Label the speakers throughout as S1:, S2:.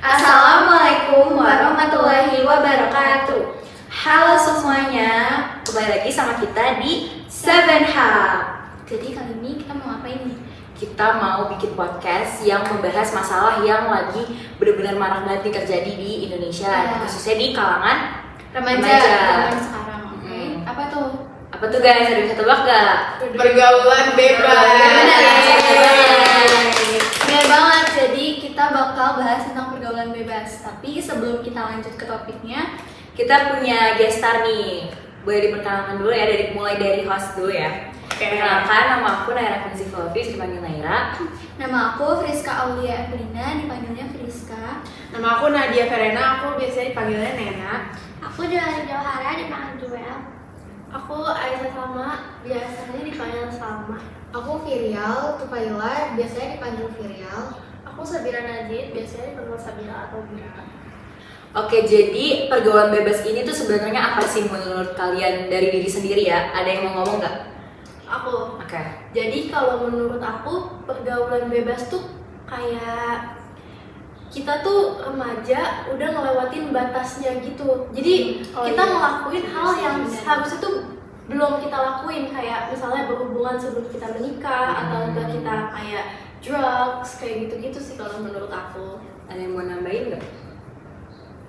S1: Assalamualaikum warahmatullahi wabarakatuh. Halo semuanya, kembali lagi sama kita di Seven Hub. Jadi kali ini kita mau ngapain nih?
S2: Kita mau bikin podcast yang membahas masalah yang lagi benar-benar marak banget nih terjadi di Indonesia, khususnya di kalangan
S1: remaja zaman sekarang. Apa tuh?
S2: Apa tuh guys? Ada bisa tebak gak?
S3: Pergaulan bebas.
S1: Benar banget. Jadi kita bakal bahas tentang pergaulan bebas. Tapi sebelum kita lanjut ke topiknya,
S2: Kita punya guest star nih. Boleh diperkenalkan dulu ya, mulai dari host dulu ya. Perkenalkan, nama aku Naira Kunzi Filofis, dipanggil Naira.
S1: nama aku Friska Aulia Evelina, dipanggilnya Friska.
S3: Nama aku Nadia Verena, aku biasanya dipanggilnya Nena.
S1: Aku Johanna Johara, dipanggil Joel.
S4: Aku Aisyah Salma, biasanya dipanggil Salma.
S5: Aku Virial Tufaila, biasanya dipanggil Virial.
S4: Aku Sabira Najid, biasanya dipanggil Sabira atau Bira.
S2: Oke, jadi pergaulan bebas ini tuh sebenarnya apa sih menurut kalian dari diri sendiri ya? Ada yang mau ngomong nggak?
S4: Aku.
S2: Oke.
S4: Jadi kalau menurut aku pergaulan bebas tuh kayak kita tuh remaja udah ngelewatin batasnya gitu. Jadi kita ngelakuin hal yang harusnya tuh belum kita lakuin, kayak misalnya berhubungan sebelum kita menikah atau enggak kita kayak drugs kayak gitu-gitu sih kalau menurut aku.
S2: Ada yang mau nambahin nggak?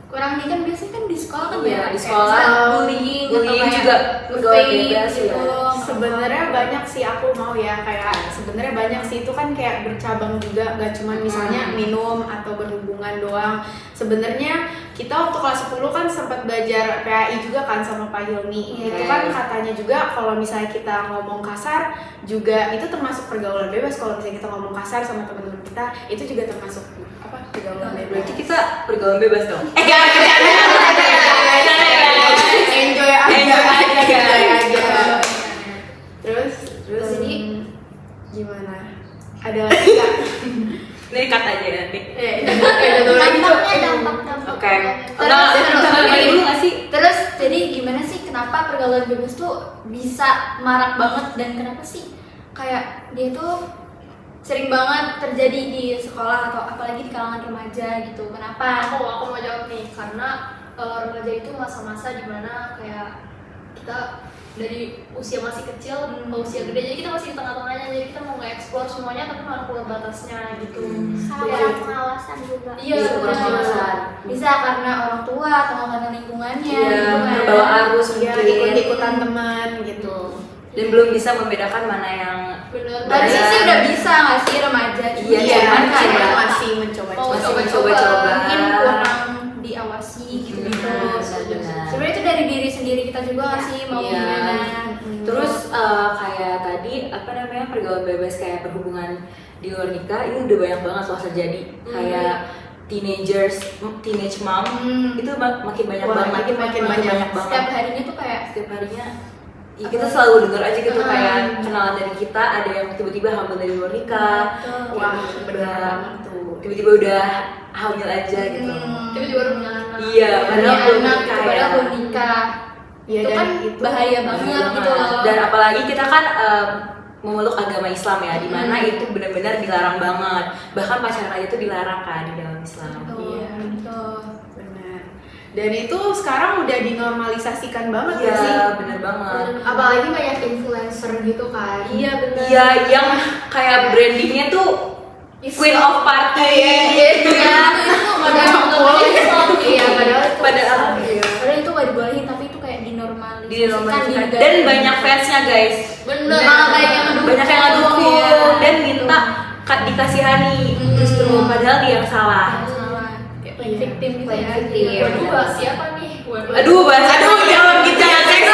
S1: Kurang nih kan biasanya kan di sekolah kan
S2: Iya,
S1: ya,
S2: di
S1: kayak
S2: sekolah,
S1: misalnya bullying atau
S2: bullying
S1: kayak
S2: juga pergaulan
S1: nge-vape
S2: bebas
S1: gitu.
S2: ya.
S3: Sebenarnya banyak sih, aku mau ya, kayak sebenarnya banyak sih, itu kan kayak bercabang juga, gak cuma misalnya minum atau berhubungan doang. Sebenarnya kita waktu kelas 10 kan sempat belajar PAI juga kan sama Pak Hilmi. Itu kan katanya juga kalau misalnya kita ngomong kasar juga itu termasuk pergaulan bebas. Kalau misalnya kita ngomong kasar sama teman-teman kita, itu juga termasuk apa? Pergaulan bebas.
S2: Berarti kita pergaulan bebas dong?
S3: Enjoy aja. Terus
S1: Jadi
S3: gimana? Ada lagi nggak?
S2: Ini cut aja nanti.
S1: dampak
S2: Oke.
S1: Terus
S2: Dulu nggak sih?
S1: Terus jadi gimana sih kenapa pergaulan bebas tuh bisa marak banget dan kenapa sih kayak dia tuh sering banget terjadi di sekolah atau apalagi di kalangan remaja gitu? Kenapa?
S4: Aku mau jawab nih, karena remaja itu masa-masa dimana kayak kita dari usia masih kecil ke usia gede, jadi kita masih di tengah-tengahnya, jadi kita mau nge-explore semuanya tapi malah keluar batasnya gitu.
S1: Sama
S4: Jadi-
S1: kurang pengawasan juga.
S4: Iya,
S2: kurang
S4: benar.
S2: pengawasan.
S1: Bisa karena orang tua atau karena lingkungannya
S2: Iya,
S1: gitu kan.
S2: terbawa arus
S3: Ya,
S2: mungkin.
S3: ikut-ikutan teman gitu.
S2: Dan belum bisa membedakan mana yang
S4: Bener.
S1: Harusnya sih udah bisa nggak sih remaja?
S2: Iya,
S3: Iya,
S2: cuman
S3: kita
S2: kayak
S3: masih mencoba-coba.
S2: masih
S4: coba-coba.
S2: mencoba-coba.
S1: Mungkin kurang diawasi gitu.
S2: Benar.
S1: Sebenarnya itu dari diri sendiri kita juga nggak sih mau
S2: Iya.
S1: gimana.
S2: Terus kayak tadi apa namanya pergaulan bebas kayak berhubungan di luar nikah ini udah banyak banget loh terjadi. Kayak teenage mom itu makin banyak
S3: Wah,
S2: banget.
S3: makin banyak.
S1: Setiap harinya tuh kayak
S2: Setiap harinya ya kita selalu dengar aja gitu kayak kenalan dari kita ada yang tiba-tiba hamil dari luar nikah.
S3: Wah,
S2: Kayak
S3: bener banget tuh.
S2: tiba-tiba udah hamil aja gitu.
S4: Tiba-tiba baru punya anak.
S2: Iya, padahal belum
S1: anak
S2: nikah
S1: padahal
S2: ya.
S1: belum nikah.
S3: Ya,
S1: Itu
S3: dan
S1: kan
S3: itu
S1: bahaya banget gitu loh.
S2: Dan apalagi kita kan memeluk agama Islam ya, di mana itu benar-benar dilarang banget. Bahkan pacaran aja itu dilarang kan di dalam Islam.
S3: Iya.
S1: Gitu.
S3: benar. Dan itu sekarang udah dinormalisasikan banget ya sih.
S2: Iya, bener banget.
S5: Apalagi banyak influencer gitu kan.
S4: Iya benar.
S2: Iya, yang kayak brandingnya tuh Queen of Party.
S1: Iya, itu padahal
S5: Iya, padahal itu
S2: Padahal
S1: padahal itu gak dibolehin tapi itu kayak dinormalisasikan
S2: dinormalisasikan.
S1: di
S2: Dan banyak fansnya guys.
S1: bener malah banyak yang ngedukung.
S2: Banyak yang ngedukung
S1: Iya.
S2: dan minta dikasihani. Justru padahal dia yang salah.
S1: Salah. Kayak playing victim gitu
S5: Playing
S1: ya.
S5: victim.
S4: Waduh, bahas siapa nih?
S2: Aduh, jangan gitu jangan seks.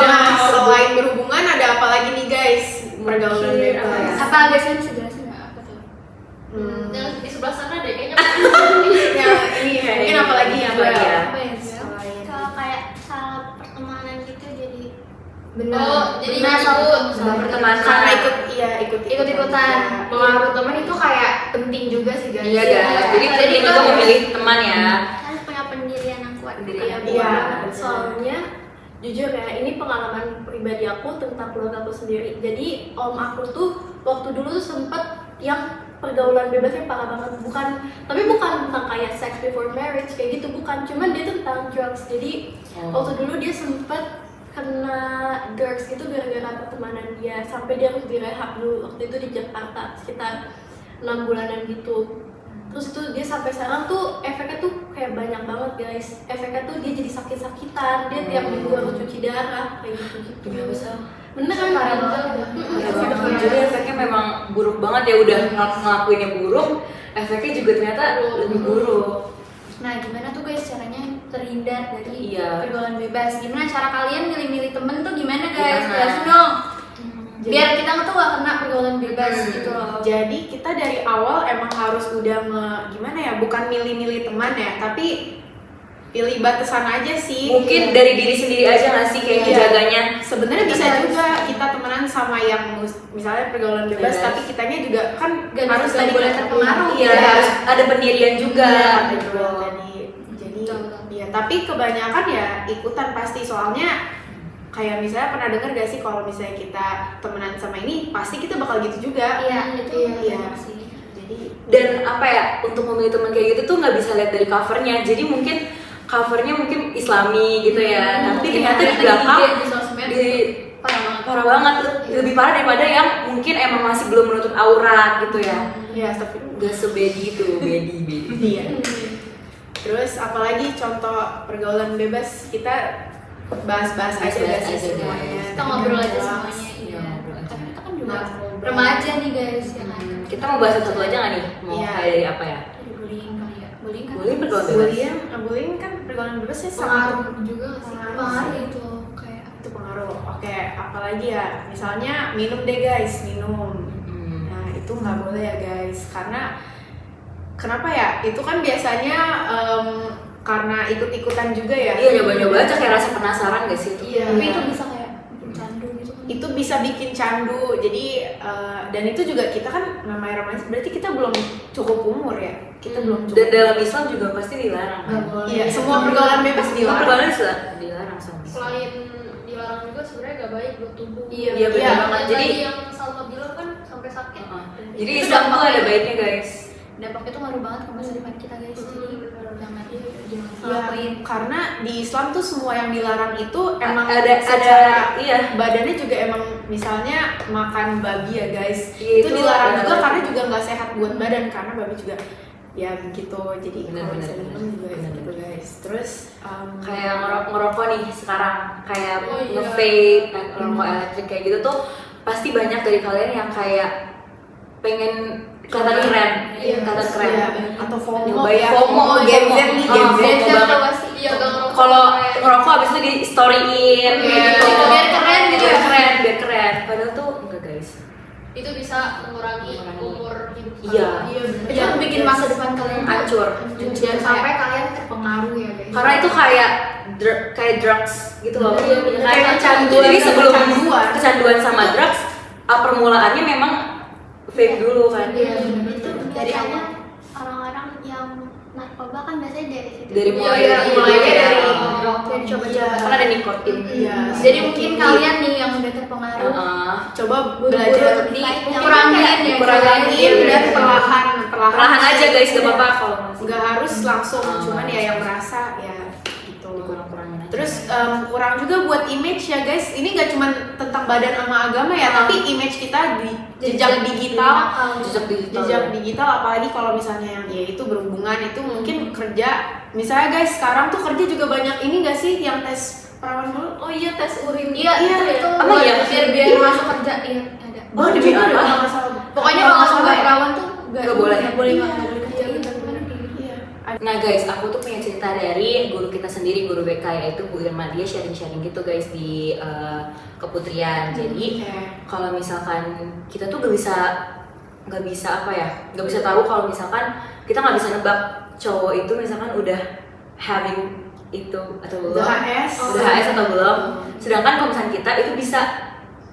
S3: Jangan selain berhubungan ada apa lagi nih guys? Pergaulan bebas.
S1: Apa guys saya bisa jelasin nggak apa tuh?
S4: Yang di sebelah sana deh kayaknya.
S3: Ya, ini mungkin apa lagi ya?
S2: Apa lagi ya?
S1: Apa ya?
S3: Selain
S6: Kalau kayak salah pertemanan gitu jadi
S5: benar.
S4: Oh, jadi
S1: Nah,
S4: itu
S1: salah
S2: pertemanan.
S3: karena
S1: ikut-ikutan.
S5: Pengaruh teman itu kayak penting juga sih guys.
S2: Iya guys. Jadi penting juga memilih teman ya.
S6: harus punya pendirian yang kuat.
S2: Pendirian.
S3: Iya.
S4: Soalnya jujur ya, ini pengalaman pribadi aku tentang keluarga aku sendiri. Jadi om aku tuh waktu dulu tuh sempet yang pergaulan bebasnya parah banget, tapi bukan tentang kayak sex before marriage kayak gitu, bukan, cuman dia tuh tentang drugs. Jadi waktu dulu dia sempet kena drugs itu gara-gara pertemanan dia, sampai dia harus direhab dulu waktu itu di Jakarta sekitar 6 bulanan gitu. Terus tuh dia sampai sekarang tuh efeknya tuh kayak banyak banget guys, efeknya tuh dia jadi sakit-sakitan, dia tiap minggu harus cuci darah kayak gitu. Bener kan?
S1: Parah banget.
S2: Jadi efeknya memang buruk banget ya, udah ngelakuinnya buruk, efeknya juga ternyata lebih buruk.
S1: Nah, gimana tuh guys caranya terhindar dari
S2: Iya.
S1: pergaulan bebas? Gimana cara kalian milih-milih temen tuh gimana guys?
S2: Gimana?
S1: Jelasin dong. Biar kita tuh gak kena pergaulan bebas gitu loh.
S3: Jadi kita dari awal emang harus udah gimana ya, bukan milih-milih teman ya, tapi pilih batasan aja sih.
S2: Mungkin dari diri sendiri aja nggak sih kayak
S3: Iya.
S2: ngejaganya.
S3: Sebenarnya bisa juga kita temenan sama yang misalnya pergaulan bebas,
S2: Bebas.
S3: tapi kitanya juga kan
S1: Gak
S3: harus
S1: boleh
S3: tadi
S1: terpengaruh.
S2: Iya, harus ada pendirian juga.
S3: Iya,
S2: gitu.
S3: tadi. Jadi ya, tapi kebanyakan ya ikutan pasti, soalnya kayak misalnya pernah dengar gak sih kalau misalnya kita temenan sama ini pasti kita bakal gitu juga.
S1: Iya, itu
S3: Iya.
S1: benar sih.
S3: Jadi
S2: Dan apa ya, untuk memilih teman kayak gitu tuh nggak bisa lihat dari covernya. Jadi mungkin covernya mungkin Islami gitu ya, tapi ternyata di belakang
S1: di sosmed
S2: di
S1: parah banget.
S2: lebih parah daripada yang mungkin emang masih belum menutup aurat gitu ya.
S3: ya astagfirullah.
S2: Gak sebedi itu, bedi.
S3: Iya. Terus apalagi contoh pergaulan bebas, kita bahas-bahas aja
S2: Bahas-bahas
S3: gak sih
S2: aja,
S3: semuanya.
S2: guys.
S1: Kita ngobrol aja
S3: Jelas.
S1: semuanya.
S2: Iya,
S1: Iya.
S2: ngobrol aja.
S1: Karena kita kan juga
S3: Nah, ngobrol.
S1: remaja nih guys, ya kan.
S2: Kita mau bahas satu aja nggak nih? Mau
S3: Iya.
S2: kayak dari apa ya?
S1: Dari bullying kali ya. Bullying kan.
S2: Bullying pergaulan bebas.
S3: Bullying kan pergaulan bebas ya,
S5: Pengaruh juga nggak sih?
S1: Pengaruh itu kayak
S3: itu pengaruh. Oke, apalagi ya, misalnya minum deh guys, minum. Nah itu nggak boleh ya guys, karena kenapa ya? Itu kan biasanya karena ikut-ikutan juga ya.
S2: Iya, nyoba-nyoba aja kayak rasa penasaran gak sih?
S3: Iya.
S1: tapi itu bisa kayak bikin candu gitu kan.
S3: Itu bisa bikin candu. Jadi dan itu juga kita kan namanya remaja, berarti kita belum cukup umur ya. Kita belum cukup.
S2: Dan dalam Islam juga pasti dilarang.
S5: Nggak boleh.
S3: Iya, semua pergaulan bebas
S2: Semua
S3: dilarang.
S2: pergaulan dilarang sama Islam.
S5: Selain dilarang juga sebenarnya gak baik buat tubuh.
S2: Iya, benar
S3: Iya.
S2: banget. Jadi
S5: Tadi yang Salma bilang kan sampai sakit.
S2: jadi
S1: Itu
S2: Islam tuh
S1: dampaknya.
S2: ada baiknya guys.
S1: Dampaknya tuh ngaruh banget ke masa depan kita guys. Jadi jangan
S3: Ya,
S1: ngelakuin.
S3: karena di Islam tuh semua yang dilarang itu emang
S2: Ada
S3: secara
S2: iya.
S3: badannya juga emang misalnya makan babi ya guys.
S2: Iya,
S3: itu
S2: itu
S3: dilarang
S2: ada.
S3: juga karena juga nggak sehat buat badan, karena babi juga ya begitu. Jadi
S2: Benar,
S3: kalau
S2: benar,
S3: bisa
S2: benar.
S3: minum juga
S2: Benar,
S3: gitu guys. Terus
S2: Kayak ngerokok nih sekarang, kayak
S5: Oh, iya.
S2: nge-vape, rokok elektrik kayak gitu tuh pasti banyak dari kalian yang kayak pengen kelihatan keren,
S5: Iya.
S2: kelihatan keren.
S3: ya, atau FOMO
S2: Nyobain
S3: ya,
S2: FOMO,
S3: Gen Z nih, Gen Z.
S1: Gen Z
S2: banget.
S1: tuh pasti.
S5: Iya, gak ngerokok.
S2: Kalau ngerokok abis itu di storyin kayak gitu.
S1: Biar keren gitu ya.
S2: biar keren. Padahal tuh enggak guys.
S5: Itu bisa mengurangi umur hidup
S2: Iya.
S5: kalian.
S1: Jangan bikin masa depan kalian tuh
S2: Hancur.
S5: Jangan sampai kalian terpengaruh ya guys.
S2: Karena itu kayak drugs gitu loh.
S5: Iya, bener.
S2: Kayak
S3: kecanduan.
S2: Jadi sebelum
S3: Kecanduan.
S2: kecanduan sama drugs, permulaannya memang vape dulu kan.
S1: Iya.
S6: Itu
S2: Dari
S6: biasanya
S2: awal.
S6: orang-orang yang narkoba kan biasanya dari situ.
S2: Dari mulai
S3: Iya, mulainya dari
S1: Dari coba-coba.
S2: karena ada nikotin.
S3: Iya.
S1: Jadi mungkin kalian nih yang udah terpengaruh
S3: coba
S1: buru-buru
S3: belajar
S1: di
S6: Yang
S1: kurangin ya,
S3: kurangin dan perlahan
S2: Perlahan aja guys, gak apa-apa kalau masih
S3: nggak harus langsung,
S2: Ah,
S3: cuman ya yang merasa ya gitu.
S2: dikurang-kurangin aja.
S3: Terus kurang juga buat image ya guys. Ini nggak cuma tentang badan sama agama ya, tapi image kita di jejak digital.
S2: jejak digital.
S3: Jejak digital, apalagi kalau misalnya yang ya itu berhubungan itu mungkin kerja. Misalnya guys, sekarang tuh kerja juga banyak ini nggak sih yang tes perawan dulu?
S4: Oh iya, tes urin.
S1: Iya,
S3: Iya,
S1: itu
S2: apa ya?
S1: biar masuk kerja. Iya, ada.
S2: Oh, di bidang apa?
S3: nggak masalah.
S1: Pokoknya kalau nggak sama perawan tuh
S2: Nggak boleh.
S1: Nggak boleh
S3: Iya.
S1: nggak boleh kerja gitu.
S3: Iya.
S2: Nah guys, aku tuh punya cerita dari guru kita sendiri, guru BK, yaitu Bu Irma. Dia sharing-sharing gitu guys di Keputrian. Jadi
S3: Oke.
S2: kalau misalkan kita tuh nggak bisa apa ya, nggak bisa tahu kalau misalkan kita nggak bisa nebak cowok itu misalkan udah having itu atau belum,
S3: Udah HS.
S2: udah HS atau belum. Sedangkan kalau misalkan kita itu bisa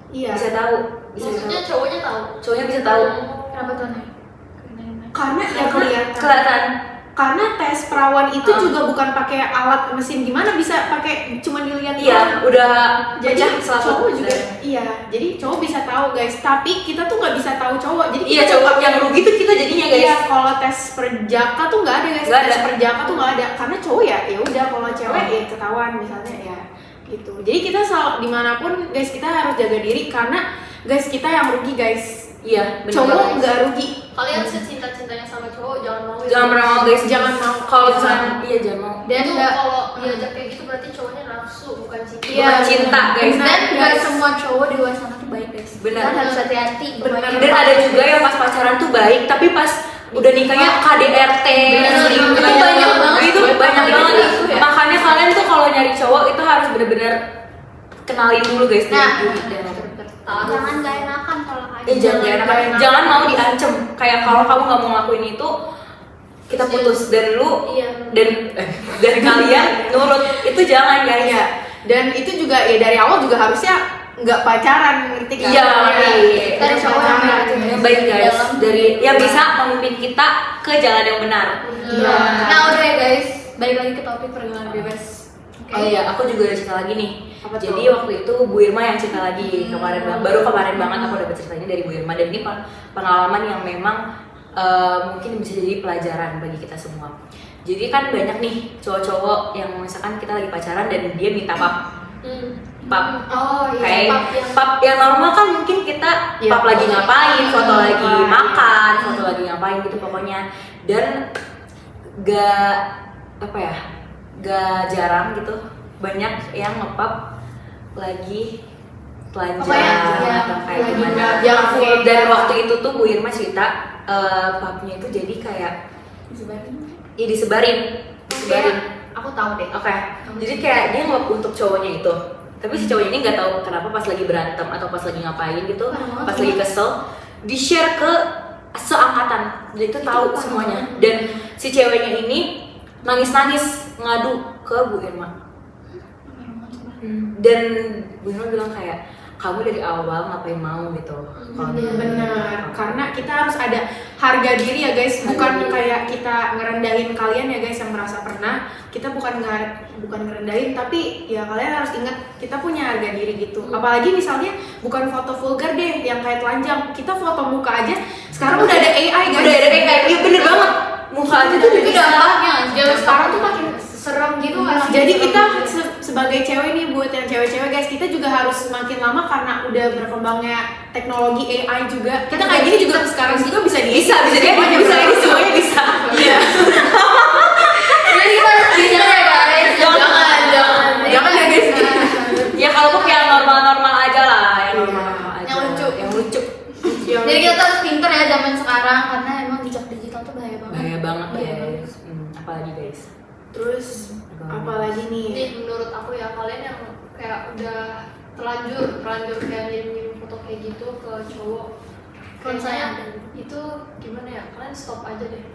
S3: Iya.
S2: tahu, bisa
S5: Maksudnya
S2: tahu.
S5: cowoknya tahu.
S2: Cowoknya bisa tahu.
S1: Kenapa tuh Nay?
S3: Karena ya kelihatan.
S2: Kelihatan.
S3: karena tes perawan itu juga bukan pakai alat mesin, gimana bisa pakai cuma dilihat
S2: Iya,
S3: doang.
S2: udah
S3: Jadi
S2: pecah selaput.
S3: cowok juga jadi cowok bisa tahu guys, tapi kita tuh nggak bisa tahu cowok. Jadi
S2: Iya,
S3: kita
S2: cowok
S3: pakai-
S2: yang rugi tuh kita jadinya guys.
S3: Iya, kalau tes perjaka tuh nggak ada guys.
S2: Nggak
S3: Tes
S2: ada.
S3: perjaka tuh nggak ada, karena cowok ya udah, kalau cewek ya ketahuan misalnya ya gitu. Jadi kita selalu dimanapun guys kita harus jaga diri, karena guys kita yang rugi guys.
S2: Iya, benar
S3: Cowok
S2: banget.
S3: nggak rugi.
S4: Kalian secinta-cintanya sama cowok jangan mau ya.
S2: Jangan pernah mau guys,
S3: Jangan mau.
S2: Kalau misalnya iya jangan mau.
S1: Dan
S4: Itu
S1: nggak
S4: kalau diajak kayak gitu berarti cowoknya nafsu bukan cinta.
S1: Iya,
S2: Bukan cinta guys.
S1: dan nggak
S3: guys.
S1: semua cowok di luar sana tuh baik guys.
S2: Benar.
S1: Kan harus hati-hati.
S3: Benar.
S2: Dan ada juga yang pas pacaran tuh baik, tapi pas udah nikahnya KDRT, selingkuh.
S1: Itu banyak banget.
S2: Itu banyak banget.
S1: Itu ya.
S2: Makanya kalian tuh kalau nyari cowok itu harus bener-bener kenalin dulu guys
S1: Nah,
S2: dari
S6: Jangan gak enakan kalau kayak
S2: jangan
S3: Jangan
S2: enakan.
S3: enakan.
S2: Jangan mau diancem. Kayak kalau kamu nggak mau ngelakuin itu, kita putus. Dan lu
S4: Iya.
S2: dari kalian nurut, itu jangan guys.
S3: Iya. Dan itu juga ya dari awal juga harusnya nggak pacaran, ngerti kan?
S2: Iya,
S1: Dari cowok yang baik aja,
S2: yang baik guys,
S1: Dalam-
S2: dari yang bisa memimpin kita ke jalan yang benar.
S3: Iya.
S1: Nah udah ya guys, balik lagi ke topik pergaulan bebas.
S2: Oh iya, aku juga ada cerita lagi nih.
S3: Apa tuh?
S2: Jadi waktu itu Bu Irma yang cerita lagi kemarin, baru kemarin banget aku dapat ceritanya dari Bu Irma, dan ini pengalaman yang memang mungkin bisa jadi pelajaran bagi kita semua. Jadi kan banyak nih cowok-cowok yang misalkan kita lagi pacaran dan dia minta pap.
S1: Oh
S2: Kayak pap yang normal kan mungkin kita
S3: Iya,
S2: pap lagi
S3: foto.
S2: ngapain, foto lagi
S3: Iya.
S2: makan, foto lagi ngapain gitu pokoknya. Dan gak apa ya, gak jarang gitu banyak yang ngepap lagi telanjang
S1: Pokoknya,
S2: atau kayak
S1: lagi
S2: gimana.
S3: yang full.
S2: Dan waktu itu tuh Bu Irma cerita papnya itu jadi kayak ya disebarin.
S5: Aku tahu deh.
S2: Oke, jadi kayak dia nggak untuk cowoknya itu, tapi si cowoknya ini nggak tahu kenapa pas lagi berantem atau pas lagi ngapain gitu, pas lagi kesel, di share ke seangkatan, jadi itu tahu semuanya. Dan si ceweknya ini nangis-nangis ngadu ke Bu Irma, dan Bu Irma bilang kayak kamu dari awal ngapain mau gitu. Kalau dia-
S3: Benar, karena kita harus ada harga diri ya guys, bukan
S2: diri.
S3: kayak kita ngerendahin kalian ya guys yang merasa pernah. Kita bukan ngerendahin, tapi ya kalian harus ingat kita punya harga diri gitu. Apalagi misalnya bukan foto vulgar deh yang kayak telanjang, kita foto muka aja. Sekarang udah ada AI guys.
S2: udah ada kayak iya bener banget, muka aja tuh udah
S1: Itu
S2: bisa.
S1: dampaknya
S3: Zaman sekarang tuh makin
S1: serem gitu nggak sih?
S3: Jadi kita sebagai cewek nih, buat yang cewek-cewek guys, kita juga harus semakin lama karena udah berkembangnya teknologi AI juga. Kita kayak gini juga sekarang juga bisa di
S2: Bisa dia bisa ini semuanya bisa. Iya.
S1: Jadi kita harus bicara ya guys.
S3: Jangan ya guys.
S2: Ya kalau aku yang normal-normal aja lah, yang normal-normal aja.
S1: Yang lucu.
S2: Yang lucu.
S1: Jadi kita harus pinter ya zaman sekarang, karena emang jejak digital tuh bahaya banget.
S2: Bahaya banget
S1: Bahaya
S2: guys. Apalagi guys.
S3: Terus apalagi nih?
S4: Jadi menurut aku ya kalian yang kayak udah terlanjur kayak ngirim foto kayak gitu ke cowok, kayaknya itu gimana ya, kalian stop aja deh.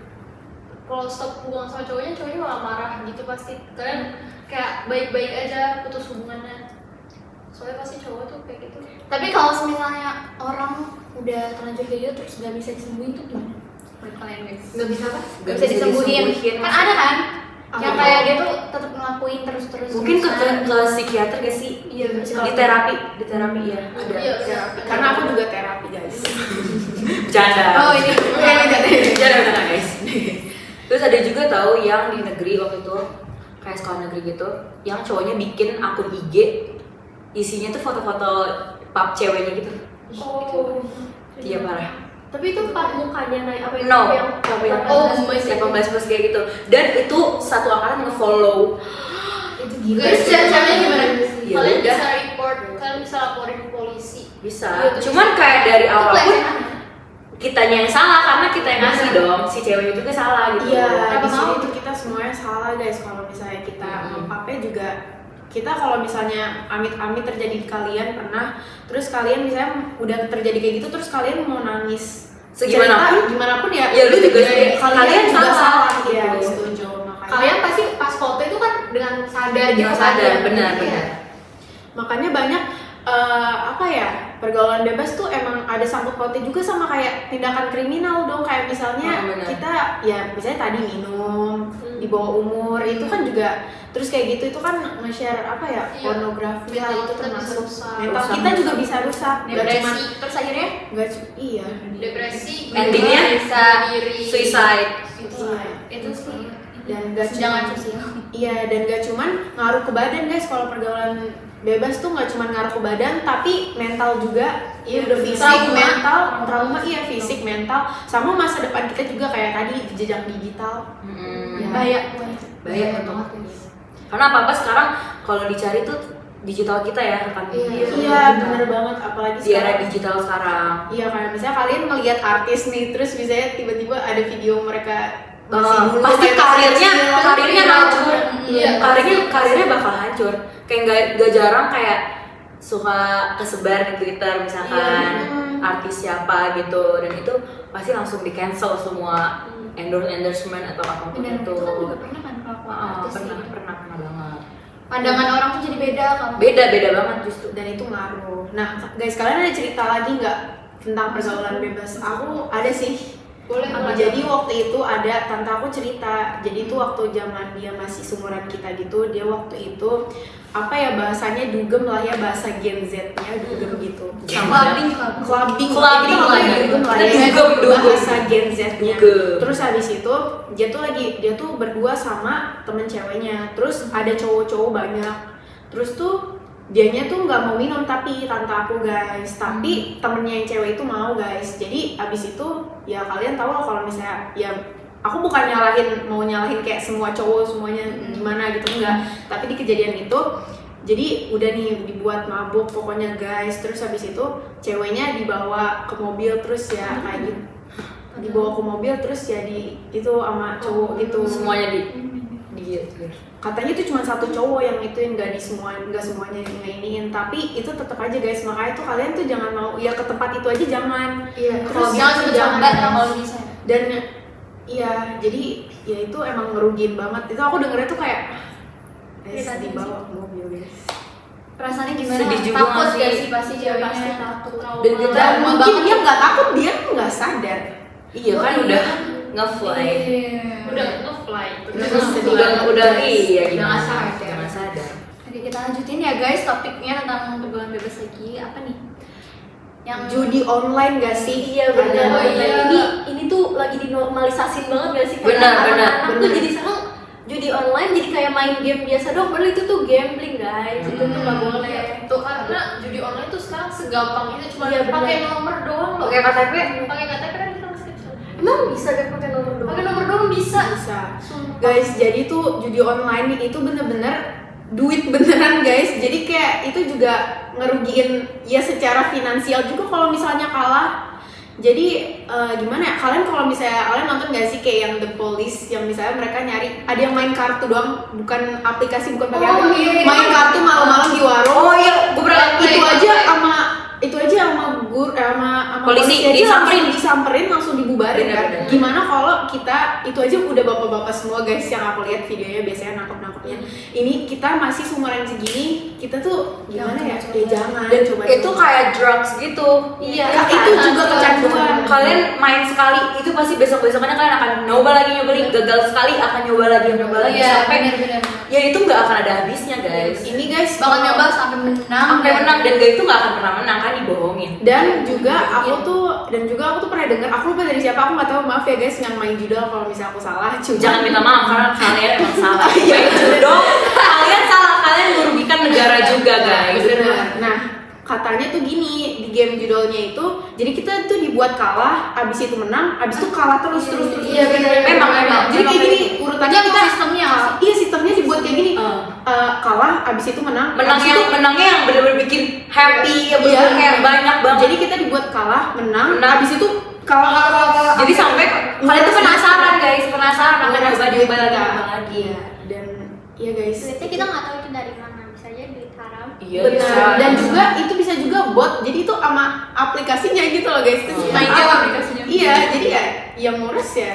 S4: Kalau stop hubungan sama cowoknya malah marah gitu pasti. Kalian kayak baik-baik aja putus hubungannya. Soalnya pasti cowok tuh kayak gitu.
S1: Tapi kalau misalnya orang udah terlanjur kayak gitu terus nggak bisa disembuhin tuh gimana? Menurut kalian guys?
S3: Nggak bisa apa?
S1: Nggak bisa disembuhin. Kan ada kan? Yang
S3: Apa?
S1: kayak dia tuh tetap ngelakuin terus-terus.
S2: Mungkin ke psikiater gak sih?
S1: Iya,
S2: Di terapi ya. Ada.
S4: Iya,
S3: Karena aku juga terapi guys.
S2: Bercanda.
S1: Oh ini.
S2: Bercanda guys. Terus ada juga tahu yang di negeri waktu itu kayak sekolah negeri gitu, yang cowoknya bikin akun IG, isinya tuh foto-foto pap ceweknya gitu.
S4: Oh.
S2: Iya parah.
S4: Tapi itu pap mukanya naik apa
S2: No,
S4: yang
S2: oh, 18 plus kayak gitu. Dan itu satu angkatan nge-follow.
S5: Itu gila.
S1: Terus ceweknya gimana?
S2: Ya
S4: kalian
S2: udah.
S4: bisa report, kalian bisa laporin ke polisi.
S2: Bisa.
S4: Iya, terus-
S2: Cuman kayak dari
S1: Itu
S2: awal pun
S1: pelecehan.
S2: kitanya yang salah karena kita yang ngasih dong. Si ceweknya juga salah gitu.
S3: Iya,
S1: Kenapa
S3: di sini
S1: mau?
S3: tuh kita semuanya salah guys. Kalau misalnya kita ngepapnya juga, kita kalau misalnya amit-amit terjadi di kalian pernah, terus kalian misalnya udah terjadi kayak gitu, terus kalian mau nangis
S2: Segimanapun,
S3: cerita, gimana pun ya,
S2: ya lu juga
S3: kalian,
S2: kalian
S3: juga
S2: salah.
S3: salah.
S2: Gitu.
S3: Iya, setuju. Makanya,
S5: Kalian pasti pas foto itu kan dengan sadar gitu
S2: Jangan
S5: kan?
S2: sadar,
S5: Iya.
S2: benar.
S3: makanya banyak apa ya, pergaulan bebas tuh emang ada sangkut pautnya juga sama kayak tindakan kriminal dong, kayak misalnya
S2: benar.
S3: kita ya misalnya tadi minum di bawah umur itu kan juga, terus kayak gitu itu kan nge-share apa ya, pornografi lah, itu termasuk mental kita juga bisa rusak. Gak cuma
S1: Depresi, terus akhirnya
S3: iya
S1: depresi,
S2: Endingnya
S1: bisa
S2: suicide.
S1: itu sih.
S3: dan gak
S1: Jangan
S3: cuma
S1: sosial.
S3: iya, dan gak cuman ngaruh ke badan guys, kalau pergaulan bebas tuh gak cuman ngaruh ke badan tapi mental juga. Iya, udah fisik, mental, trauma, iya fisik, mental, sama masa depan kita juga kayak tadi jejak digital. Ya.
S1: Bahaya.
S2: Bahaya banget. Karena apa-apa sekarang kalau dicari tuh digital kita ya, rekan.
S3: Iya, bener banget, apalagi
S2: Di era
S3: sekarang.
S2: digital sekarang.
S3: Iya, kayak misalnya kalian ngelihat artis nih, terus misalnya tiba-tiba ada video mereka masih dulu,
S2: Pasti
S3: kayak masih kecil,
S2: karirnya hancur.
S1: Iya,
S2: karirnya bakal hancur. Kayak gak jarang kayak suka kesebar di Twitter misalkan artis siapa gitu, dan itu pasti langsung di cancel semua endorsement atau apapun
S1: Benar,
S2: itu.
S1: itu kan juga pernah kan kalau artis
S2: Pernah
S1: gitu.
S2: banget.
S1: Pandangan orang tuh jadi beda kalau
S2: Beda banget justru.
S3: dan itu ngaruh. Nah, guys, kalian ada cerita lagi nggak tentang pergaulan bebas? Aku ada sih.
S1: boleh.
S3: Jadi waktu itu ada tante aku cerita. Jadi itu waktu zaman dia masih seumuran kita gitu, dia waktu itu apa ya bahasanya, dugem lah ya, bahasa Gen Z-nya dugem gitu.
S1: Clubbing.
S3: Clubbing
S2: lah ya.
S3: dugem lah ya,
S2: Dugem.
S3: bahasa Gen Z-nya.
S2: Dugem.
S3: Terus habis itu dia tuh berdua sama temen ceweknya. Terus ada cowok-cowok banyak. Terus tuh dianya tuh nggak mau minum, tapi tante aku guys, tapi temennya yang cewek itu mau guys. Jadi abis itu ya kalian tahu lah kalau misalnya ya, aku bukan mau nyalahin kayak semua cowok semuanya gimana gitu, enggak, tapi di kejadian itu jadi udah nih dibuat mabuk pokoknya guys. Terus habis itu ceweknya dibawa ke mobil, terus ya kayak gitu, dibawa ke mobil terus ya itu sama cowok gitu.
S2: Semuanya di
S3: Katanya itu cuma satu cowok yang ituin, nggak semuanya ngainin, tapi itu tetap aja guys. Makanya tuh kalian tuh jangan mau ya ke tempat itu aja, jangan.
S1: Iya,
S3: Terus
S1: jangan
S3: jangan
S1: kalau bisa.
S3: dan iya, jadi ya itu emang ngerugiin banget. Itu aku dengernya tuh kayak dibawa ke mobil guys.
S1: Perasaannya gimana?
S2: Sedih juga
S1: Takut
S2: nggak
S1: gak
S2: sih?
S1: sih pasti ceweknya?
S4: Pasti takut.
S2: Dan kita
S3: Dan mungkin dia nggak takut, dia nggak sadar.
S2: iya kan udah nge-fly.
S1: Udah nge-fly.
S2: Udah iya
S1: Udah
S2: gimana?
S1: nggak sadar.
S2: Jangan sadar.
S1: Oke, kita lanjutin ya guys topiknya tentang pergaulan bebas lagi. Apa nih? Yang
S3: Judi online gak sih?
S4: Iya benar.
S3: Ada.
S1: Oh, iya.
S4: Ini tuh lagi dinormalisasiin banget gak sih? Kayak
S2: Benar,
S4: anak-anak tuh
S3: benar.
S4: jadi sekarang judi online jadi kayak main game biasa dong. Padahal itu tuh gambling guys. Itu tuh nggak boleh.
S6: Tuh karena judi online tuh sekarang segampang itu, cuma
S4: Iya, bener.
S6: pakai nomor doang loh.
S2: Oke KTP.
S6: Pakai KTP kan kita masih kecil.
S4: Emang bisa kan pakai nomor doang?
S6: Pakai nomor doang bisa.
S3: Bisa. Guys, jadi tuh judi online itu bener-bener duit beneran guys. Jadi kayak itu juga ngerugiin ya secara finansial juga kalau misalnya kalah. Jadi gimana ya, kalian kalau misalnya kalian nonton gak sih kayak yang The Police, yang misalnya mereka nyari, ada yang main kartu doang, bukan aplikasi, bukan pakai apa,
S6: iya.
S3: main kartu malam-malam di warung.
S2: Oh iya, gue pernah
S3: itu aja sama
S2: Polisi,
S3: aja disamperin langsung dibubarin kan.
S2: Bener-bener.
S3: Gimana kalau kita itu aja udah bapak-bapak semua guys, yang aku lihat videonya biasanya nangkep-nangkepnya. Ini kita masih seumuran segini, kita tuh gimana ya? Ya jangan
S2: Dan
S3: coba.
S2: itu kayak drugs gitu.
S3: Iya, itu juga kecanduan.
S2: Kalian main sekali, itu pasti besok-besokannya kalian akan nyoba lagi, gagal sekali akan nyoba lagi
S1: Iya,
S2: sampai
S1: benar-benar.
S2: ya itu nggak akan ada habisnya guys.
S3: Ini guys
S1: Bakal nyoba sampai menang.
S2: Sampai menang, dan gak itu nggak akan pernah menang kan, dibohongin.
S3: dan juga aku tuh pernah dengar, aku lupa dari siapa, aku nggak tahu, maaf ya guys yang main judul kalau misalnya aku salah.
S2: Jangan minta maaf karena kalian emang salah. Main judo, kalian salah, kalian merugikan negara juga guys.
S3: Bener. Nah, katanya tuh gini, di game judulnya itu, jadi kita tuh dibuat kalah, abis itu menang, abis itu kalah terus.
S1: Iya, bener.
S2: Memang.
S3: Jadi kayak gini urutannya kita.
S1: sistemnya.
S3: Iya, sistemnya dibuat kayak gini. Kalah, abis itu menang. abis itu,
S2: Menangnya yang bener-bener bikin happy, yang bener-bener kayak banyak banget.
S3: Jadi kita dibuat kalah, menang.
S2: Menang.
S3: Abis itu kalah.
S2: Jadi sampai kalian tuh penasaran guys, penasaran akan nyoba lagi.
S3: Iya. Dan iya guys.
S6: Duitnya kita nggak tahu itu dari mana, bisa aja duit haram.
S2: Iya,
S3: Benar.
S2: bisa.
S3: Dan juga itu bisa juga bot. Jadi itu sama aplikasinya gitu loh guys. Terus
S2: Oh.
S3: main
S1: Main game aplikasinya.
S3: Iya, jadi ya yang ngurus ya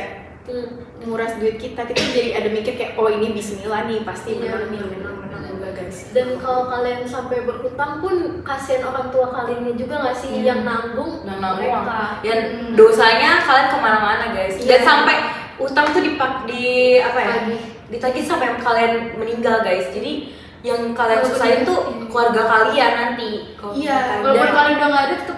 S3: nguras duit kita jadi ada mikir kayak oh ini bismillah nih pasti menang juga guys.
S4: Dan kalau kalian sampai berhutang pun kasihan orang tua kalian juga nggak sih yang nanggung mereka.
S2: Dan dosanya kalian kemana-mana guys. Dan sampai utang tuh ditagih sampai kalian meninggal guys. Jadi yang kalian susahin tuh keluarga kalian nanti.
S3: Iya.
S1: Walaupun kalian udah nggak ada tetap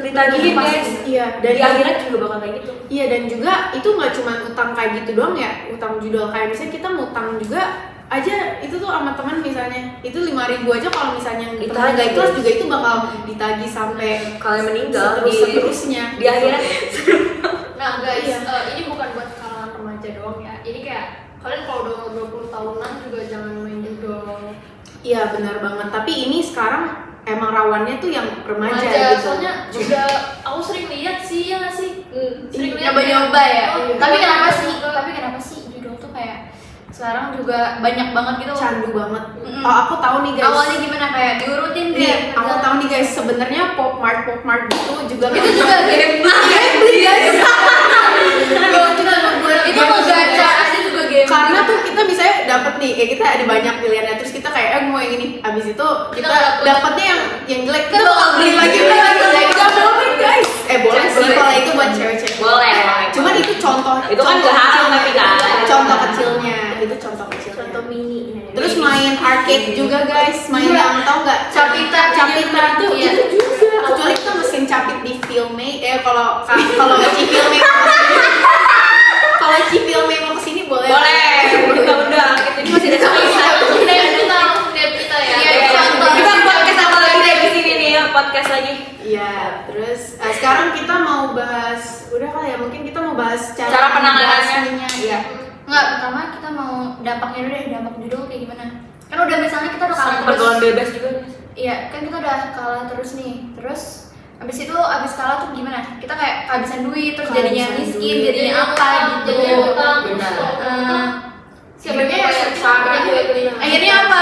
S2: ditagihin guys.
S3: Iya.
S2: Dan di akhirat juga bakal kayak gitu.
S3: Iya, dan juga itu nggak cuma utang kayak gitu doang ya, utang judul kayak misalnya kita ngutang juga aja itu tuh sama teman misalnya itu 5.000 aja kalau misalnya teman nggak ikhlas juga itu bakal ditagih sampai
S2: kalian meninggal
S3: seterusnya
S2: di akhirat.
S1: Nah guys, ini bukan buat kalangan remaja doang ya. Ini kayak kalian kalau udah umur 20 tahunan juga jangan main judul.
S3: Iya benar banget, tapi ini sekarang emang rawannya tuh yang remaja gitu.
S1: Soalnya juga aku sering lihat sih ya nggak sih? Sering lihat
S6: Nyoba-nyoba ya.
S1: Tapi kenapa sih judul tuh kayak sekarang juga banyak banget gitu.
S3: Candu banget. Oh aku tahu nih guys.
S1: Awalnya gimana kayak diurutin
S3: Nih,
S1: deh.
S3: aku tahu nih guys, sebenarnya Pop Mart gitu juga
S1: Itu juga game
S3: guys.
S1: Itu mau gacha aja juga game.
S3: Karena tuh kita misalnya dapat nih, kayak kita ada banyak pilihannya, terus kita kayak mau yang ini, abis itu kita dapatnya yang jelek, kita bakal beli lagi. Gak boleh guys. Boleh sih kalau itu buat cewek-cewek.
S2: Boleh.
S3: Cuman itu contoh.
S2: Itu kan gak haram tapi kan.
S3: Contoh kecilnya, itu contoh kecilnya.
S4: Contoh mini.
S3: Terus main arcade juga guys, main yang tau nggak?
S1: Capitan
S3: tuh
S1: iya.
S3: itu juga. Kecuali kita mesin capit di Filme, kalau Cifilme kalau Cifilme mau kesini boleh.
S2: Kita undang. Ini masih ada
S1: kita ya.
S2: Kita podcast apa lagi deh di sini nih ya, podcast lagi.
S3: Iya, terus sekarang kita mau bahas, udah kali ya, mungkin kita mau bahas
S2: Cara penanganannya.
S3: Iya.
S1: Enggak, pertama kita mau dampaknya dulu deh, dampak judul kayak gimana. Kan udah misalnya kita udah kalah
S2: Sama
S1: terus.
S2: pergaulan bebas juga.
S1: Iya, kan kita udah kalah terus nih. Terus abis kalah tuh gimana? Kita kayak kehabisan duit, terus jadinya
S3: Kehabisan
S1: miskin,
S3: duit.
S1: jadinya apa gitu.
S6: Jadinya utang.
S2: Benar.
S1: Sebenarnya ya sengsara. Akhirnya apa?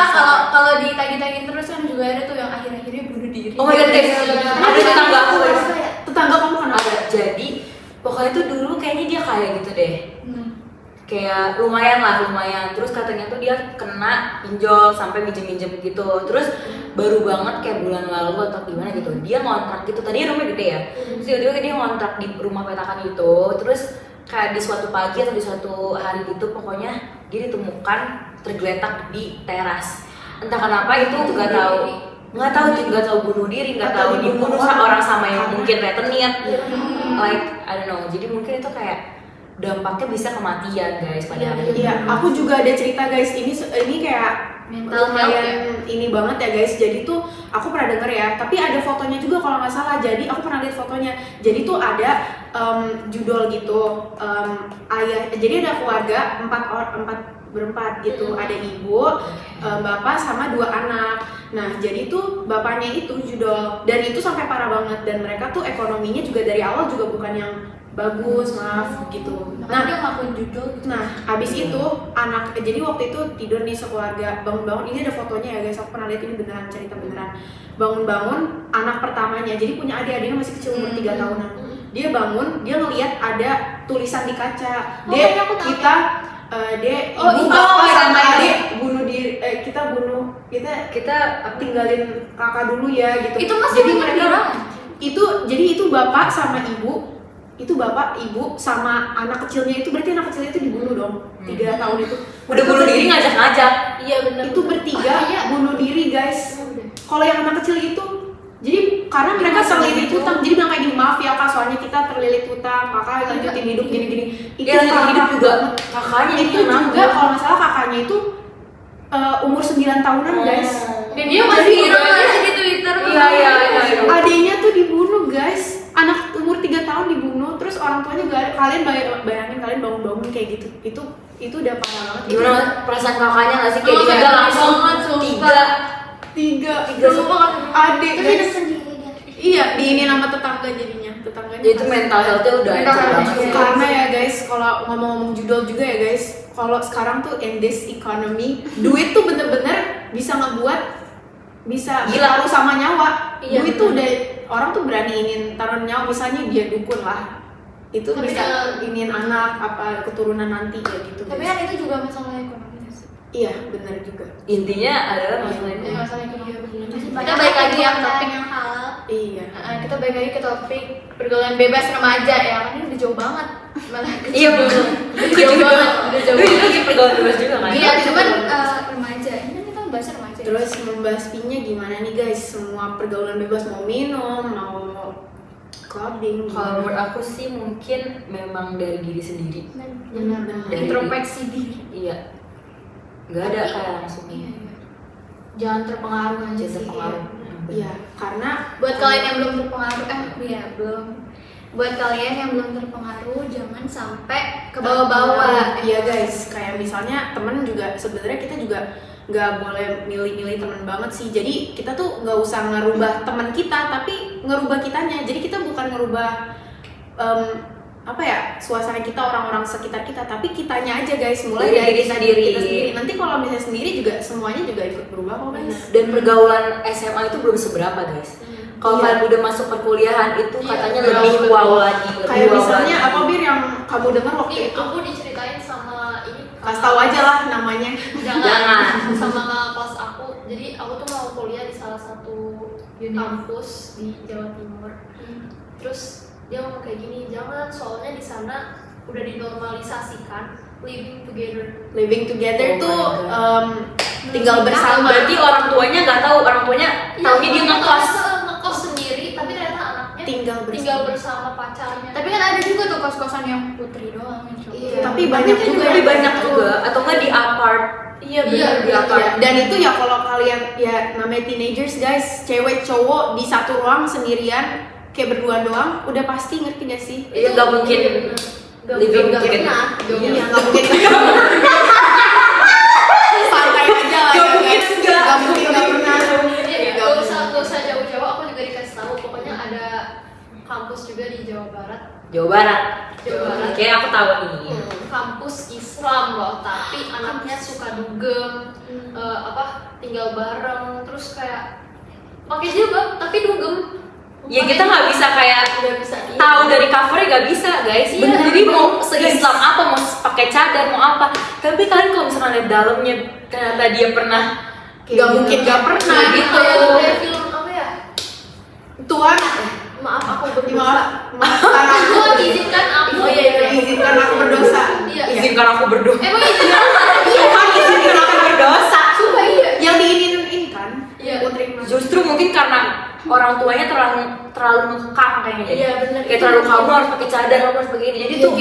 S1: Kalau ditagih-tagihin terus kan juga ada tuh yang akhir-akhirnya bunuh diri.
S2: Oh my god guys, ada tetangga aku guys.
S3: Tetangga kamu kenapa?
S2: Ada. Jadi pokoknya tuh dulu kayaknya dia kaya gitu deh. Kayak lumayan. Terus katanya tuh dia kena pinjol sampai minjem gitu. Terus baru banget kayak bulan lalu atau gimana gitu, dia ngontrak gitu. Tadi rumah gede ya. Terus tiba-tiba dia ngontrak di rumah petakan itu. Terus kayak di suatu pagi atau di suatu hari gitu, pokoknya dia ditemukan tergeletak di teras. Entah kenapa itu nggak tahu bunuh diri, nggak tahu dibunuh orang sama yang mungkin rentenir. Like I don't know. Jadi mungkin itu kayak dampaknya bisa kematian guys pada hari ini.
S3: Iya, aku juga ada cerita guys. Ini kayak
S1: Mental
S3: lumayan ini banget ya guys. Jadi tuh aku pernah denger ya, tapi ada fotonya juga kalau nggak salah. Jadi aku pernah lihat fotonya. Jadi tuh ada judul gitu. Jadi ada keluarga berempat gitu. Ada ibu, bapak sama 2 anak. Nah, jadi tuh bapaknya itu judul, dan itu sampai parah banget, dan mereka tuh ekonominya juga dari awal juga bukan yang bagus, maaf gitu.
S1: Nah, dia ngelakuin judul gitu.
S3: Nah, abis itu jadi waktu itu tidur nih sekeluarga, bangun-bangun, ini ada fotonya ya guys, aku pernah lihat, ini beneran, cerita beneran. Bangun-bangun, anak pertamanya, jadi punya adiknya masih kecil, umur 3 tahunan. Dia bangun, dia ngeliat ada tulisan di kaca. Ibu bapak sama adik bunuh diri, kita tinggalin kakak dulu ya gitu.
S1: Itu masih
S3: jadi
S1: banyak
S3: mereka
S1: orang.
S3: itu bapak sama ibu, itu bapak ibu sama anak kecilnya itu, berarti anak kecilnya itu dibunuh dong. 3 tahun itu
S2: Udah bunuh diri ngajak-ngajak.
S4: Iya benar.
S3: itu bertiga bunuh diri guys. Kalau yang anak kecil itu, jadi karena mereka terlilit hutang, jadi bilang kayak gini, maaf ya kak, soalnya kita terlilit hutang, maka lanjutin hidup gini-gini. Itu
S2: Ya lanjutin hidup juga
S3: banget.
S2: kakaknya
S3: Itu juga kalau nggak salah kakaknya itu umur 9 tahunan guys.
S1: Dan dia masih viral aja di Twitter.
S2: Iya.
S3: Adiknya tuh dibunuh guys. Anak umur 3 tahun dibunuh, terus orang tuanya gak ada. Kalian bayangin kalian bangun-bangun kayak gitu. Itu udah parah banget.
S2: Gimana perasaan kakaknya nggak sih kayak dia langsung tiga
S3: adik
S6: Terus
S3: guys.
S6: hidup sendiri dia.
S3: Iya, diinin sama tetangga jadinya. Tetangganya.
S2: Ya itu mental health-nya udah
S1: Mental
S2: hancur
S1: health,
S2: banget sih.
S3: Karena ya guys, kalau ngomong-ngomong judul juga ya guys, kalau sekarang tuh in this economy, duit tuh bener-bener bisa
S2: Gila.
S3: taruh sama nyawa.
S4: Iya,
S3: Duit tuh udah, orang tuh beraniin taruh nyawa, misalnya dia dukun lah. itu
S1: Tapi
S3: bisa
S1: kan-
S3: iniin anak apa keturunan nanti kayak gitu.
S1: Tapi
S3: guys.
S1: kan itu juga masalah ekonomi sih.
S3: Iya benar juga.
S2: Intinya adalah masalah
S1: Iya,
S2: itu.
S1: masalah ekonomi. Kita
S6: Banyak
S1: balik lagi yang
S6: pekerjaan
S1: topik
S6: yang halal.
S3: Iya.
S1: kita balik lagi ke topik pergaulan bebas remaja ya. Kan ini udah jauh banget. Malah
S2: Iya betul.
S1: Udah jauh banget, udah jauh
S2: Gue
S1: banget.
S2: juga pergaulan bebas juga kan.
S1: Iya, cuman remaja. Ini kan kita bahas remaja. ya.
S3: Terus membahas P-nya gimana nih guys? Semua pergaulan bebas mau minum, mau clubbing.
S2: Kalau menurut aku sih mungkin memang dari diri sendiri.
S3: benar-benar.
S1: introspeksi diri.
S2: Iya. Gak ada kayak langsung
S1: Iya, iya. Jangan terpengaruh aja
S2: jadi
S1: sih.
S2: terpengaruh.
S3: Iya, karena
S1: Buat kalian yang belum terpengaruh, belum. Buat kalian yang belum terpengaruh, jangan sampai ke bawah-bawah.
S3: Iya guys, kayak misalnya temen juga sebenarnya kita juga nggak boleh milih-milih temen banget sih. Jadi kita tuh nggak usah ngerubah teman kita, tapi ngerubah kitanya. Jadi kita bukan ngerubah suasana kita, orang-orang sekitar kita, tapi kitanya aja guys. Mulai
S2: Dari
S3: dari
S2: diri
S3: kita
S2: sendiri.
S3: sendiri. Nanti kalau misalnya sendiri juga semuanya juga ikut berubah kok guys.
S2: Dan pergaulan SMA itu belum seberapa guys. Kalau
S3: Iya.
S2: kalian udah masuk perkuliahan itu
S1: Iya,
S2: katanya
S1: betul,
S2: lebih
S1: betul.
S2: wow lagi, lebih
S3: Kayak
S2: wow
S3: misalnya
S2: lagi.
S3: apa Bir yang kamu dengar waktu
S4: Ih,
S3: itu?
S4: aku diceritain sama ini.
S3: Kasih tahu aja lah namanya.
S2: Jangan.
S4: Sama kakak kelas aku. Jadi aku tuh mau kuliah di salah satu kampus di Jawa Timur. Terus dia ngomong kayak gini, jangan, soalnya di sana udah dinormalisasikan living together.
S3: Living together
S2: Oh
S3: tuh
S2: my God.
S3: tinggal bersama.
S2: Berarti orang tuanya nggak tahu, orang tuanya taunya dia ngekos.
S4: ngekos sendiri, tapi ternyata anaknya
S3: tinggal
S4: bersama pacarnya.
S1: Tapi kan ada juga tuh kos-kosan yang putri doang yang cowok.
S6: Iya.
S3: Tapi banyak
S2: Tapi
S3: juga
S2: lebih banyak juga, atau nggak di apart.
S3: Iya
S4: Iya,
S3: benar
S4: iya.
S3: iya. Dan itu ya kalau kalian ya namanya teenagers guys, cewek cowok di satu ruang sendirian kayak berdua doang, udah pasti ngerti gak sih?
S2: Iya nggak mungkin living
S4: Gak
S2: together.
S4: pernah.
S3: Iya nggak mungkin. Santai aja lah ya guys. Nggak mungkin nggak pernah.
S4: Gak usah jauh-jauh, aku juga dikasih tahu. Pokoknya ada kampus juga di Jawa Barat.
S2: Jawa Barat.
S4: Jawa Barat.
S2: Kayak aku tahu nih.
S4: Kampus Islam loh, tapi anaknya suka dugem, tinggal bareng, terus kayak pakai jilbab tapi dugem.
S2: Ya kita nggak bisa kayak
S4: Nggak bisa
S2: tahu dari covernya nggak bisa guys.
S4: Iya,
S2: Jadi mau
S3: guys.
S2: se-Islam apa, mau pakai cadar, mau apa. Tapi kalian kalau misalnya lihat dalamnya ternyata dia pernah
S3: Nggak mungkin nggak pernah
S2: Kayak
S3: gitu.
S4: kayak film apa ya?
S3: Tuhan,
S4: Maaf aku
S3: maaf,
S4: berdosa.
S3: maafkan aku.
S4: Tuhan izinkan aku.
S3: Oh iya, izinkan aku berdosa.
S4: Iya.
S2: izinkan aku berdoa.
S4: Emang izinkan?
S3: Tuhan izinkan aku berdosa.
S4: Sumpah iya.
S3: Yang diinin ini kan?
S4: Iya.
S3: Putri Mas.
S2: Justru mungkin karena orang tuanya terlalu mengekang kayaknya.
S4: Iya, bener.
S2: Kayak terlalu kamu harus pakai cadar, kamu harus pakai ini. Jadi tuh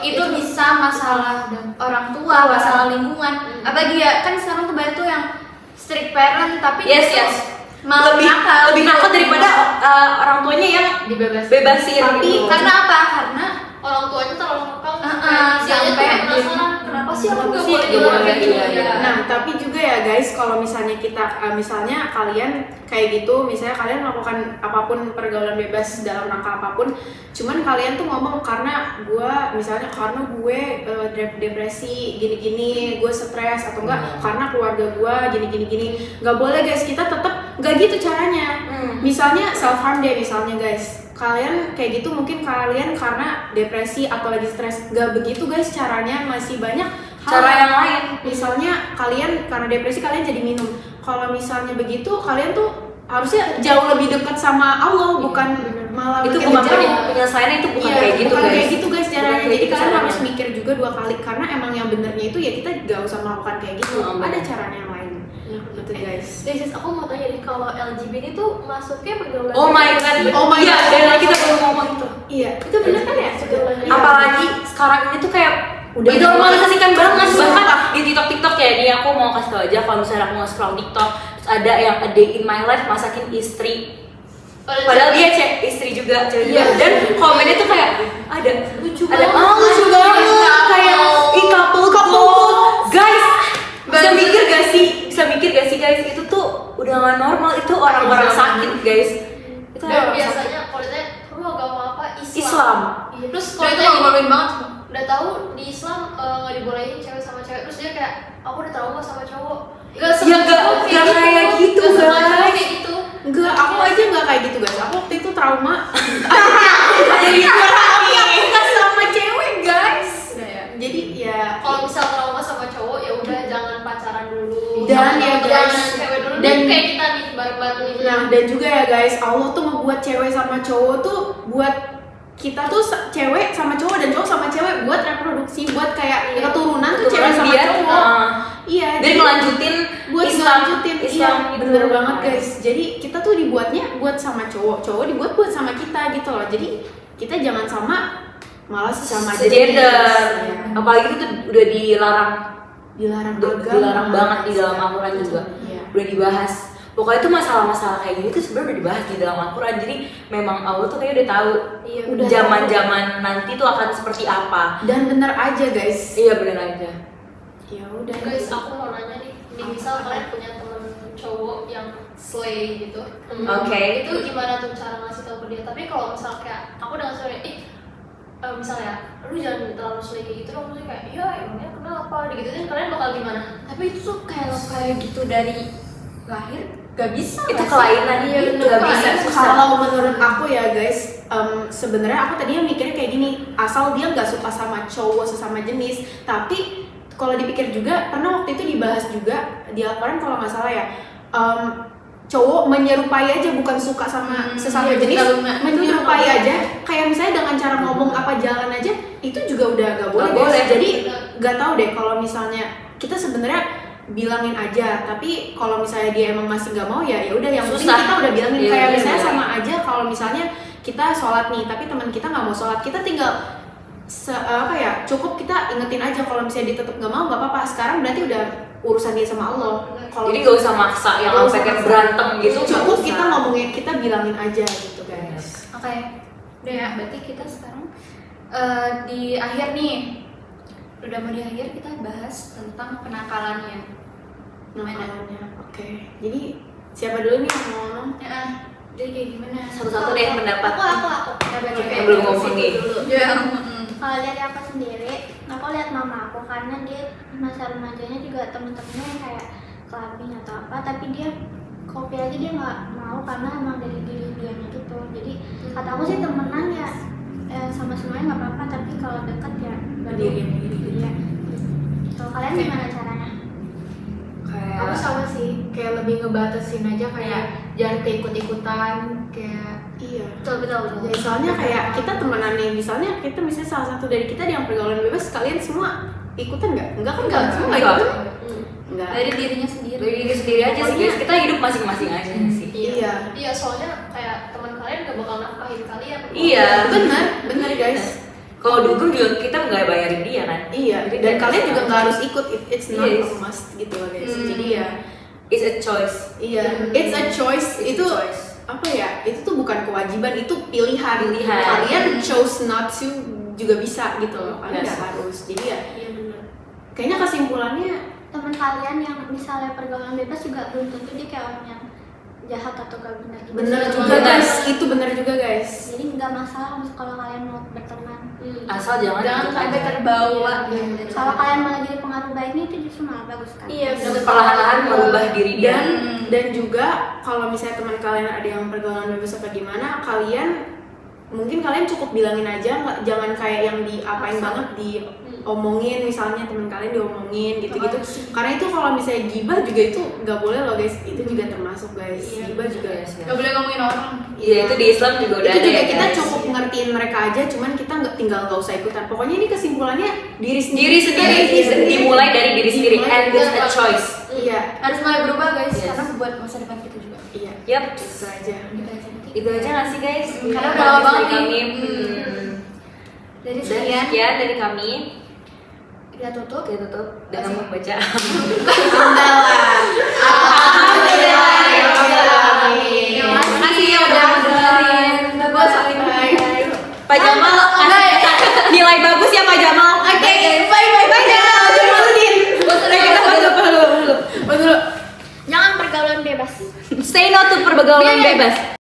S1: itu bisa masalah orang tua, masalah lingkungan. Apalagi ya kan sekarang tuh banyak tuh yang strict parent tapi
S2: Yes,
S1: itu
S2: yes.
S1: malah nakal.
S2: lebih nakal daripada orang tuanya yang bebasin
S1: Tapi
S2: gitu.
S1: karena apa? Karena
S4: Orang tuanya terlalu nakal.
S1: sampai
S4: penasaran kenapa sih aku nggak boleh
S2: Nggak
S4: bilang
S2: boleh,
S4: kayak gini?
S2: iya, iya.
S3: Nah, tapi juga ya guys, kalau misalnya kita, misalnya kalian kayak gitu, misalnya kalian melakukan apapun pergaulan bebas dalam rangka apapun, cuman kalian tuh ngomong karena gue depresi gini-gini, gue stres atau enggak karena keluarga gue gini-gini, nggak boleh guys, kita tetap nggak gitu caranya. Misalnya self harm deh misalnya guys. Kalian kayak gitu mungkin kalian karena depresi atau lagi stres, nggak begitu guys caranya, masih banyak
S2: Cara yang lain.
S3: Misalnya kalian karena depresi kalian jadi minum. Kalau misalnya begitu kalian tuh harusnya jauh lebih dekat sama Allah, bukan malah
S2: Itu
S3: makin
S2: bukan
S3: jauh.
S2: penyelesaiannya, itu bukan
S3: Iya,
S2: kayak gitu
S3: bukan
S2: guys.
S3: kayak gitu guys caranya.
S2: Bukan kayak
S3: Jadi
S2: gitu
S3: kalian
S2: caranya.
S3: harus mikir juga 2 kali karena emang yang benernya itu ya kita gak usah melakukan kayak gitu. Ada caranya yang lain. Gitu guys.
S4: Sis, aku mau tanya nih, kalau LGBT tuh masuknya pergaulan
S2: Oh my god.
S3: Oh my
S2: Iya,
S3: God.
S2: dari tadi kita baru ngomong itu.
S3: Iya.
S4: itu bener kan ya pergaulan
S3: Iya.
S2: Apalagi sekarang ini tuh kayak
S3: Udah
S2: dinormalisasikan banget.
S3: Sumpah.
S2: Bahkan di TikTok ya, nih aku mau kasih tau aja kalau misalnya aku nge-scroll TikTok, terus ada yang a day in my life masakin istri. Padahal dia istri juga, cewek juga. Dan komennya tuh kayak ada lucu banget. Lucu banget. Kayak couple goals. Guys, bisa mikir gak sih guys, itu tuh udah gak normal, itu orang-orang sakit guys. Itu
S4: Dan
S2: orang sakit.
S4: biasanya kalau ditanya, lu agama apa?
S2: Islam.
S4: Iya. Terus
S1: Kalau
S4: kalau
S1: itu
S4: ditanya
S1: ngomongin banget.
S4: udah tahu di Islam nggak dibolehin cewek sama cewek, terus dia kayak aku udah trauma sama cowok.
S2: Ya, nggak kayak gitu,
S4: Nggak semua cowok
S2: guys.
S4: kayak gitu.
S3: Enggak, aku aja nggak kayak gitu guys. Aku waktu itu trauma.
S2: Jadi
S4: kalau misal trauma sama cowok ya udah jangan pacaran dulu.
S3: Dan
S4: Jangan
S3: ya,
S4: temenan
S3: guys,
S4: dengan cewek dulu
S3: dan-
S4: nih kayak kita nih bareng-bareng nih.
S3: Nah, dan juga ya guys, Allah tuh membuat cewek sama cowok tuh buat kita tuh cewek sama cowok dan cowok sama cewek buat reproduksi, buat kayak keturunan tuh cewek sama
S2: dia,
S3: cowok. Iya,
S2: Jadi ngelanjutin
S3: buat ngelanjutin,
S2: Islam
S3: iya,
S2: gitu.
S3: bener banget guys. Jadi kita tuh dibuatnya buat sama cowok, cowok dibuat buat sama kita gitu loh. Jadi kita jangan sama malah sesama
S2: Segender.
S3: Iya.
S2: Apalagi itu udah dilarang,
S3: Dilarang agama.
S2: dilarang banget di dalam Al-Quran juga.
S3: Iya.
S2: Udah dibahas. Pokoknya itu masalah-masalah kayak gini tuh sebenarnya udah dibahas di dalam Al-Quran. Jadi memang Allah tuh kayak udah tahu
S4: Iya,
S3: udah
S2: zaman-zaman nanti tuh akan seperti apa.
S3: Dan bener aja guys.
S2: Iya bener aja.
S3: Ya udah.
S4: Guys, aku mau nanya nih, misal kalian punya temen cowok yang slay gitu.
S2: Oke.
S4: Itu gimana tuh cara ngasih tahu ke dia? Tapi kalau misal kayak aku udah ngasih tau dia, misalnya lu jangan terlalu slay kayak gitu dong, maksudnya kayak iya emangnya kenapa digituin, kalian bakal gimana?
S1: Tapi itu tuh kayak gitu dari lahir gak bisa.
S2: Itu
S1: nggak sih?
S2: kelainan
S1: Iya
S2: itu
S1: bener,
S2: gak bisa.
S1: kelainan.
S2: Susah.
S3: Kalau menurut aku ya guys, sebenarnya aku tadinya mikirnya kayak gini, asal dia nggak suka sama cowok sesama jenis. Tapi kalau dipikir juga, pernah waktu itu dibahas juga di Al-Quran kalau nggak salah ya, cowok menyerupai aja, bukan suka sama sesama
S1: iya,
S3: jenis,
S1: betul,
S3: menyerupai aja. Kayak misalnya dengan cara ngomong apa jalan aja, itu juga udah nggak boleh.
S2: Nggak
S3: guys.
S2: boleh.
S3: Jadi nggak tahu deh kalau misalnya kita sebenarnya bilangin aja, tapi kalau misalnya dia emang masih nggak mau ya udah, yang penting
S2: Susah.
S3: kita udah bilangin.
S2: Iya,
S3: Kayak
S2: iya,
S3: misalnya
S2: iya.
S3: sama aja kalau misalnya kita sholat nih tapi teman kita nggak mau sholat, kita tinggal cukup kita ingetin aja. Kalau misalnya dia tetap nggak mau, nggak apa-apa, sekarang berarti udah urusan dia sama Allah. Kalau
S2: Jadi gak usah maksa yang
S3: Nggak
S2: sampai
S3: usah
S2: kayak
S3: maksa.
S2: berantem gitu.
S3: cukup
S2: nggak
S3: kita
S2: usah.
S3: ngomongin, kita bilangin aja gitu guys.
S1: Oke, udah ya. Berarti kita sekarang di akhir nih, udah mau di akhir, kita bahas tentang kenakalannya.
S3: Nakalannya, oke. Jadi siapa dulu nih yang mau ngomong?
S1: Ya, jadi kayak gimana?
S2: Satu-satu deh pendapat.
S6: Aku.
S2: Yang belum ngomong nih.
S1: Ya.
S6: Kalau dari aku sendiri, aku lihat mama aku karena dia masa remajanya juga temen-temennya yang kayak clubbing atau apa, tapi dia kopi aja dia nggak mau karena emang dari diri dianya gitu. Jadi kata aku sih temenan ya sama semuanya nggak apa-apa, tapi kalau dekat ya
S3: Berdirian diri.
S6: Iya. Kalau kalian gimana caranya?
S2: Kayak
S5: Aku sama sih, kayak lebih ngebatasin aja, kayak jangan keikut-ikutan, kayak
S3: Iya.
S6: Betul.
S3: Ya, soalnya kayak kita temenan nih, misalnya salah satu dari kita yang pergaulan bebas, kalian semua ikutan nggak? Enggak kan? Kalian semua nggak
S2: Enggak.
S3: ikutan? Enggak.
S1: Dari dirinya sendiri.
S2: dari diri sendiri aja sih guys. Kita hidup masing-masing aja sih.
S3: Iya.
S4: Iya, soalnya kayak teman kalian gak bakal nafkahin kalian.
S2: Iya.
S3: Bener guys.
S2: Kalau dukung juga kita nggak bayarin dia kan.
S3: Iya.
S2: Jadi
S3: Dan
S2: kayak
S3: kalian juga
S2: terserah.
S3: nggak harus ikut. It's not
S2: Yes.
S3: a must gitu loh guys. Jadi ya,
S2: It's a choice.
S3: iya. It's a choice.
S2: It's
S3: Itu
S2: a choice.
S3: apa ya? Itu tuh bukan kewajiban, itu pilihan.
S2: Pilihan.
S3: Kalian chose not to juga bisa gitu loh. Kalian
S2: Yes.
S3: nggak harus. Jadi ya,
S4: Iya benar.
S3: kayaknya kesimpulannya
S6: Teman kalian yang misalnya pergaulan bebas juga belum tentu dia kayak orang yang jahat atau gak benar juga.
S3: bener
S6: sih.
S3: juga guys. Itu bener juga guys.
S6: Jadi nggak masalah kalau kalian mau berteman.
S2: Asal jangan
S1: Jangan
S2: ikut
S1: sampai
S2: aja.
S1: terbawa.
S6: Kalau kalian malah jadi pengaruh baiknya itu justru malah bagus kan.
S1: Iya, bener.
S2: Perlahan-lahan merubah diri dia.
S3: Dan juga kalau misalnya teman kalian ada yang pergaulan bebas apa gimana, kalian mungkin kalian cukup bilangin aja, jangan kayak yang diapain banget, diomongin, misalnya teman kalian diomongin gitu-gitu. Karena itu kalau misalnya gibah juga itu nggak boleh loh guys, itu juga termasuk guys. Gibah juga ya.
S1: Gak boleh ngomongin orang.
S2: Iya, itu di Islam juga udah
S3: Itu
S2: ada
S3: juga
S2: ya,
S3: kita
S2: guys.
S3: cukup ngertiin mereka aja, cuman kita nggak usah ikutan. Pokoknya ini kesimpulannya diri sendiri.
S2: Diri sendiri, dimulai dari diri sendiri, and it's a choice.
S3: Iya,
S1: Harus mulai berubah guys,
S2: Yes.
S1: karena buat masa depan kita juga.
S3: iya.
S2: Yap.
S3: Itu aja.
S2: Itu aja nggak sih guys?
S1: Karena udah lama banget
S2: dari
S1: nih.
S2: kami.
S1: Dari
S2: Dan
S1: sekian,
S2: sekian dari kami.
S1: kita tutup.
S2: Kita tutup dengan membaca.
S1: Terima kasih yang udah mau dengerin. Gue saling
S2: Pak Jamal kasih kita nilai bagus ya Pak Jamal.
S1: Oke, bye Jamal.
S6: Jangan pergaulan bebas.
S2: Say no to pergaulan bebas.